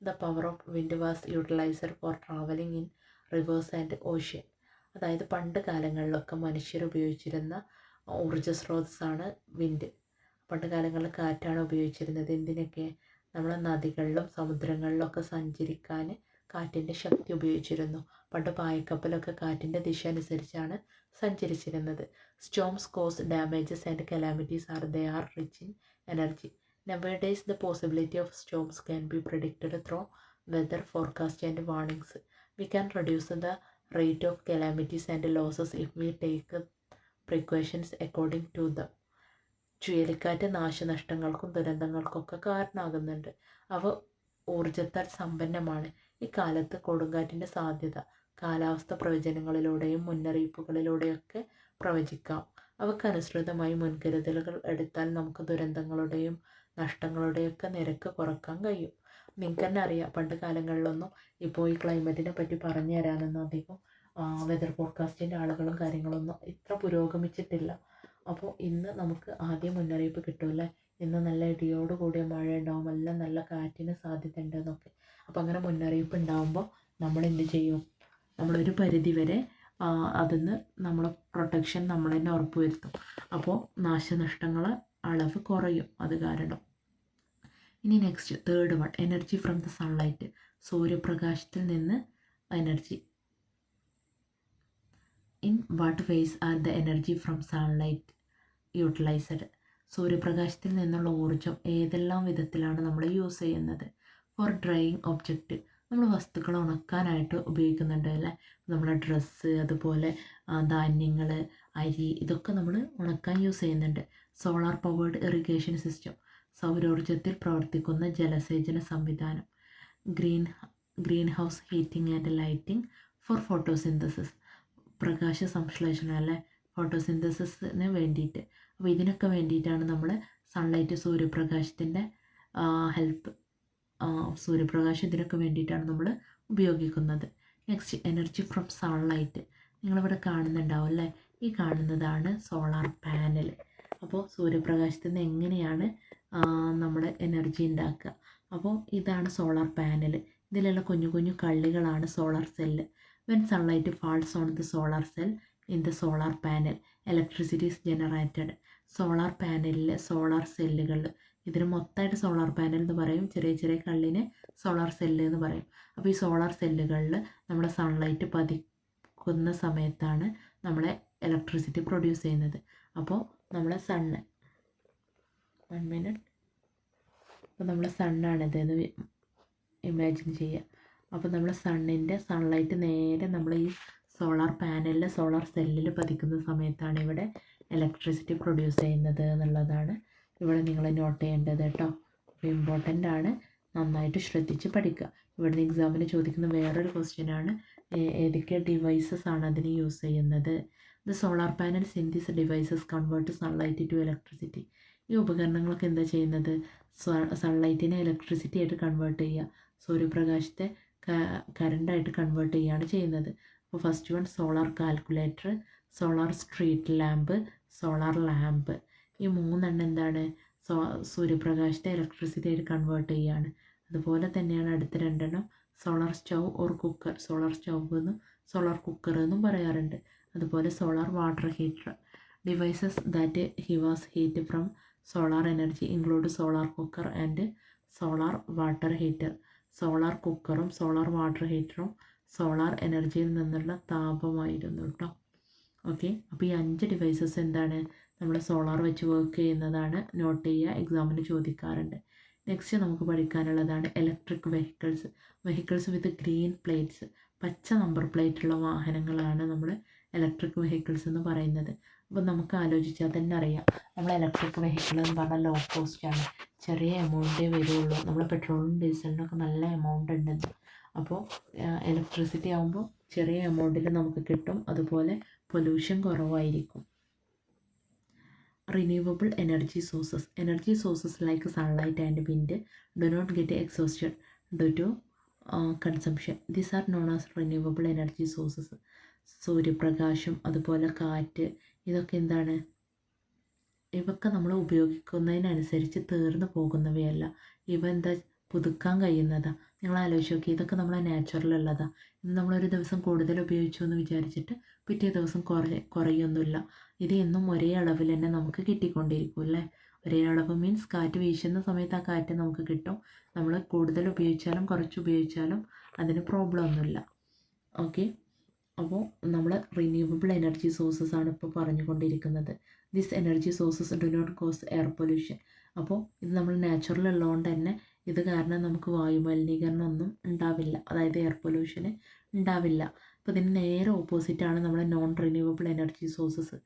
The power of wind was utilized for traveling in rivers and ocean. അതായത് പണ്ട് കാലങ്ങളിലൊക്കെ മനുഷ്യർ ഉപയോഗിച്ചിരുന്ന ഊർജ്ജ സ്രോതസ്സാണ് wind. പണ്ട് കാലങ്ങളിൽ കാറ്റാണ് ഉപയോഗിച്ചിരുന്നത്. എന്തിനൊക്കെ? നമ്മൾ നദികളിലും സമുദ്രങ്ങളിലൊക്കെ സഞ്ചരിക്കാൻ കാറ്റിൻ്റെ ശക്തി ഉപയോഗിച്ചിരുന്നു. പണ്ട് പായക്കപ്പലൊക്കെ കാറ്റിൻ്റെ ദിശ അനുസരിച്ചാണ് സഞ്ചരിച്ചിരുന്നത്. Storms cause damages and calamities they are rich in energy. Nowadays the possibility of storms can be predicted through weather forecast and warnings. We can reduce the rate of calamities and losses if we take precautions according to them. ചുഴലിക്കാറ്റ് നാശനഷ്ടങ്ങൾക്കും ദുരന്തങ്ങൾക്കൊക്കെ കാരണമാകുന്നുണ്ട്. അവ ഊർജത്താൽ സമ്പന്നമാണ്. ഇക്കാലത്ത് കൊടുങ്കാറ്റിൻ്റെ സാധ്യത കാലാവസ്ഥ പ്രവചനങ്ങളിലൂടെയും മുന്നറിയിപ്പുകളിലൂടെയൊക്കെ പ്രവചിക്കാം. അവക്കനുസൃതമായി മുൻകരുതലുകൾ എടുത്താൽ നമുക്ക് ദുരന്തങ്ങളുടെയും നഷ്ടങ്ങളുടെയൊക്കെ നിരക്ക് കുറക്കാൻ കഴിയും. നിങ്ങൾക്ക് തന്നെ അറിയാം, പണ്ട് കാലങ്ങളിലൊന്നും ഇപ്പോൾ ഈ ക്ലൈമറ്റിനെ പറ്റി പറഞ്ഞു തരാനൊന്നും അധികം വെതർ ഫോർകാസ്റ്റിൻ്റെ ആളുകളും കാര്യങ്ങളൊന്നും ഇത്ര പുരോഗമിച്ചിട്ടില്ല. അപ്പോൾ ഇന്ന് നമുക്ക് ആദ്യം മുന്നറിയിപ്പ് കിട്ടുമല്ലേ, ഇന്ന് നല്ല ഇടിയോട് കൂടിയ മഴ ഉണ്ടാവും, എല്ലാം നല്ല കാറ്റിന് സാധ്യത ഉണ്ടെന്നൊക്കെ. അപ്പോൾ അങ്ങനെ മുന്നറിയിപ്പ് ഉണ്ടാകുമ്പോൾ നമ്മൾ എന്ത് ചെയ്യും? നമ്മളൊരു പരിധി വരെ അതിന്ന് നമ്മൾ പ്രൊട്ടക്ഷൻ നമ്മൾ തന്നെ ഉറപ്പുവരുത്തും. അപ്പോൾ നാശനഷ്ടങ്ങൾ അളവ് കുറയും അത് കാരണം. ഇനി next third one, energy from the sunlight. സൂര്യപ്രകാശത്തിൽ നിന്ന് energy. In what ways are the energy from sunlight utilised? സൂര്യപ്രകാശത്തിൽ നിന്നുള്ള ഊർജ്ജം ഏതെല്ലാം വിധത്തിലാണ് നമ്മൾ യൂസ് ചെയ്യുന്നത്? ഫോർ ഡ്രൈയിങ് ഒബ്ജക്റ്റ്, നമ്മൾ വസ്തുക്കൾ ഉണക്കാനായിട്ട് ഉപയോഗിക്കുന്നുണ്ട് അല്ലേ. നമ്മളെ ഡ്രസ്സ്, അതുപോലെ ധാന്യങ്ങൾ, അരി, ഇതൊക്കെ നമ്മൾ ഉണക്കാൻ യൂസ് ചെയ്യുന്നുണ്ട്. സോളാർ പവേർഡ് ഇറിഗേഷൻ സിസ്റ്റം, സൗരോർജ്ജത്തിൽ പ്രവർത്തിക്കുന്ന ജലസേചന സംവിധാനം. Green house heating and lighting four photosynthesis, പ്രകാശ സംശ്ലേഷണം അല്ലേ, ഫോട്ടോസിന്തസിസിന് വേണ്ടിയിട്ട്. അപ്പോൾ ഇതിനൊക്കെ വേണ്ടിയിട്ടാണ് നമ്മൾ സൺലൈറ്റ്, സൂര്യപ്രകാശത്തിൻ്റെ ഹെൽപ്പ്, സൂര്യപ്രകാശം ഇതിനൊക്കെ വേണ്ടിയിട്ടാണ് നമ്മൾ ഉപയോഗിക്കുന്നത്. Next energy from sunlight. നിങ്ങളിവിടെ കാണുന്നുണ്ടാവും അല്ലേ, ഈ കാണുന്നതാണ് സോളാർ പാനൽ. അപ്പോൾ സൂര്യപ്രകാശത്തിൽ നിന്ന് എങ്ങനെയാണ് നമ്മൾ എനർജി ഉണ്ടാക്കുക? അപ്പോൾ ഇതാണ് സോളാർ പാനൽ. ഇതിലുള്ള കുഞ്ഞു കുഞ്ഞു കള്ളികളാണ് solar cell. When sunlight falls on the solar cell in the solar panel electricity is generated. Solar പാനലിലെ സോളാർ സെല്ലുകൾ, ഇതിന് മൊത്തമായിട്ട് സോളാർ പാനൽ എന്ന് പറയും, ചെറിയ ചെറിയ കള്ളിനെ സോളാർ സെല്ല് എന്ന് പറയും. അപ്പോൾ ഈ സോളാർ സെല്ലുകളിൽ നമ്മുടെ സൺലൈറ്റ് പതിക്കുന്ന സമയത്താണ് നമ്മളെ ഇലക്ട്രിസിറ്റി പ്രൊഡ്യൂസ് ചെയ്യുന്നത്. അപ്പോൾ നമ്മളെ സണ്ണ്, 1 മിനിറ്റ്, അപ്പോൾ നമ്മളെ സണ്ണാണിതെന്ന് ഇമാജിൻ ചെയ്യുക. അപ്പോൾ നമ്മൾ സണ്ണിൻ്റെ സൺലൈറ്റ് നേരെ നമ്മൾ ഈ സോളാർ പാനലിൽ, സോളാർ സെല്ലിൽ പതിക്കുന്ന സമയത്താണ് ഇവിടെ ഇലക്ട്രിസിറ്റി പ്രൊഡ്യൂസ് ചെയ്യുന്നത് എന്നുള്ളതാണ് ഇവിടെ നിങ്ങൾ നോട്ട് ചെയ്യേണ്ടത് കേട്ടോ. അപ്പോൾ ഇമ്പോർട്ടൻ്റ് ആണ്, നന്നായിട്ട് ശ്രദ്ധിച്ച് പഠിക്കുക. ഇവിടുന്ന് എക്സാമിന് ചോദിക്കുന്ന വേറൊരു ക്വസ്റ്റ്യനാണ് ഏതൊക്കെ ഡിവൈസസ് ആണ് അതിന് യൂസ് ചെയ്യുന്നത്. The solar panels in these devices convert sunlight to electricity. ഈ ഉപകരണങ്ങളൊക്കെ എന്താ ചെയ്യുന്നത്? സൺലൈറ്റിനെ ഇലക്ട്രിസിറ്റി ആയിട്ട് കൺവേർട്ട് ചെയ്യുക, സൂര്യപ്രകാശത്തെ കറണ്ടായിട്ട് കൺവേർട്ട് ചെയ്യുകയാണ് ചെയ്യുന്നത്. അപ്പോൾ first one solar calculator, solar street lamp, solar lamp. ഈ മൂന്നെണ്ണം എന്താണ്? സൂര്യപ്രകാശത്തെ ഇലക്ട്രിസിറ്റി ആയിട്ട് കൺവേർട്ട് ചെയ്യുകയാണ്. അതുപോലെ തന്നെയാണ് അടുത്ത രണ്ടെണ്ണം solar stove or cooker. Solar stove എന്നും സോളാർ കുക്കർ എന്നും പറയാറുണ്ട്. അതുപോലെ solar water heater. Devices that ഹിവാസ് heat from solar energy include solar cooker and solar water heater. Solar കുക്കറും സോളാർ വാട്ടർ ഹീറ്ററും സോളാർ എനർജിയിൽ നിന്നുള്ള താപമായിരുന്നു കേട്ടോ. ഓക്കെ, അപ്പോൾ ഈ 5 ഡിവൈസസ് എന്താണ്? നമ്മൾ സോളാർ വെച്ച് വർക്ക് ചെയ്യുന്നതാണ്. നോട്ട് ചെയ്യുക, എക്സാമിന് ചോദിക്കാറുണ്ട്. നെക്സ്റ്റ് നമുക്ക് പഠിക്കാനുള്ളതാണ് electric vehicles. Vehicles with green plates, പച്ച നമ്പർ പ്ലേറ്റുള്ള വാഹനങ്ങളാണ് നമ്മൾ ഇലക്ട്രിക് വെഹിക്കിൾസ് എന്ന് പറയുന്നത്. അപ്പോൾ നമുക്ക് ആലോചിച്ചാൽ തന്നെ അറിയാം, നമ്മൾ ഇലക്ട്രിക് വെഹിക്കിൾ എന്ന് പറഞ്ഞാൽ ലോ കോസ്റ്റാണ്, ചെറിയ എമൗണ്ടേ വരുള്ളൂ. നമ്മൾ പെട്രോളും ഡീസലിനൊക്കെ നല്ല എമൗണ്ട് ഉണ്ടെന്ന്. അപ്പോൾ ഇലക്ട്രിസിറ്റി ആകുമ്പോൾ ചെറിയ എമൗണ്ടിൽ നമുക്ക് കിട്ടും, അതുപോലെ പൊല്യൂഷൻ കുറവായിരിക്കും. Renewable energy sources. Energy sources like sunlight and wind do not get exhausted due to consumption. These are known as renewable energy sources. സൂര്യപ്രകാശം, അതുപോലെ കാറ്റ്, ഇതൊക്കെ എന്താണ്? ഇവയൊക്കെ നമ്മൾ ഉപയോഗിക്കുന്നതിനനുസരിച്ച് തീർന്നു പോകുന്നവയല്ല. ഇവ എന്താ? പുതുക്കാൻ കഴിയുന്നതാണ്. നിങ്ങൾ ആലോചിച്ച് നോക്കി, ഇതൊക്കെ നമ്മളെ നാച്ചുറലുള്ളതാണ്. ഇത് നമ്മളൊരു ദിവസം കൂടുതൽ ഉപയോഗിച്ചു എന്ന് വിചാരിച്ചിട്ട് പിറ്റേ ദിവസം കുറയൊന്നുമില്ല. ഇത് എന്നും ഒരേ അളവിൽ തന്നെ നമുക്ക് കിട്ടിക്കൊണ്ടിരിക്കും അല്ലേ? ഒരേ അളവ് മീൻസ് കാറ്റ് വീശുന്ന സമയത്ത് ആ കാറ്റ് നമുക്ക് കിട്ടും. നമ്മൾ കൂടുതൽ ഉപയോഗിച്ചാലും കുറച്ച് ഉപയോഗിച്ചാലും അതിന് പ്രോബ്ലം ഒന്നുമില്ല. ഓക്കെ, അപ്പോൾ നമ്മൾ റിന്യൂവബിൾ എനർജി സോഴ്സസ് ആണ് ഇപ്പോൾ പറഞ്ഞുകൊണ്ടിരിക്കുന്നത്. This energy sources do not cause air pollution. അപ്പോൾ ഇത് നമ്മൾ നാച്ചുറൽ ഉള്ളതുകൊണ്ട് തന്നെ ഇത് കാരണം നമുക്ക് വായുമലിനീകരണം ഒന്നും ഉണ്ടാവില്ല, അതായത് എയർ പൊല്യൂഷന് ഉണ്ടാവില്ല. അപ്പോൾ ഇതിന് നേരെ ഓപ്പോസിറ്റാണ് നമ്മുടെ നോൺ റിന്യൂവബിൾ എനർജി സോഴ്സസ്.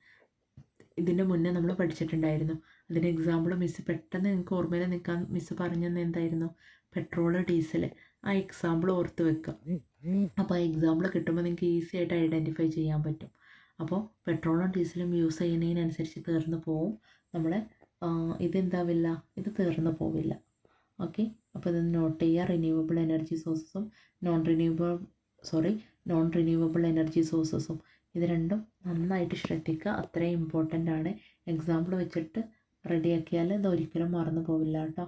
ഇതിൻ്റെ മുന്നേ നമ്മൾ പഠിച്ചിട്ടുണ്ടായിരുന്നു. അതിന് എക്സാമ്പിൾ മിസ്സ് പെട്ടെന്ന് നിങ്ങൾക്ക് ഓർമ്മയിൽ നിൽക്കാൻ മിസ്സ് പറഞ്ഞത് എന്തായിരുന്നു? Petrol, diesel. ആ എക്സാമ്പിൾ ഓർത്ത് വെക്കുക. അപ്പോൾ ആ എക്സാമ്പിൾ കിട്ടുമ്പോൾ നിങ്ങൾക്ക് ഈസി ആയിട്ട് ഐഡൻറ്റിഫൈ ചെയ്യാൻ പറ്റും. അപ്പോൾ പെട്രോളും ഡീസലും യൂസ് ചെയ്യുന്നതിനനുസരിച്ച് തീർന്നു പോവും. നമ്മളെ ഇതെന്താവില്ല, ഇത് തീർന്നു പോവില്ല. ഓക്കെ, അപ്പോൾ ഇത് നോട്ട് ചെയ്യുക. റിന്യൂവബിൾ എനർജി സോഴ്സസും നോൺ റിന്യൂവബിൾ എനർജി സോഴ്സസും ഇത് രണ്ടും നന്നായിട്ട് ശ്രദ്ധിക്കുക. അത്രയും ഇമ്പോർട്ടൻ്റ് ആണ്. എക്സാമ്പിൾ വെച്ചിട്ട് റെഡിയാക്കിയാൽ ഇത് ഒരിക്കലും മറന്നു പോവില്ല കേട്ടോ.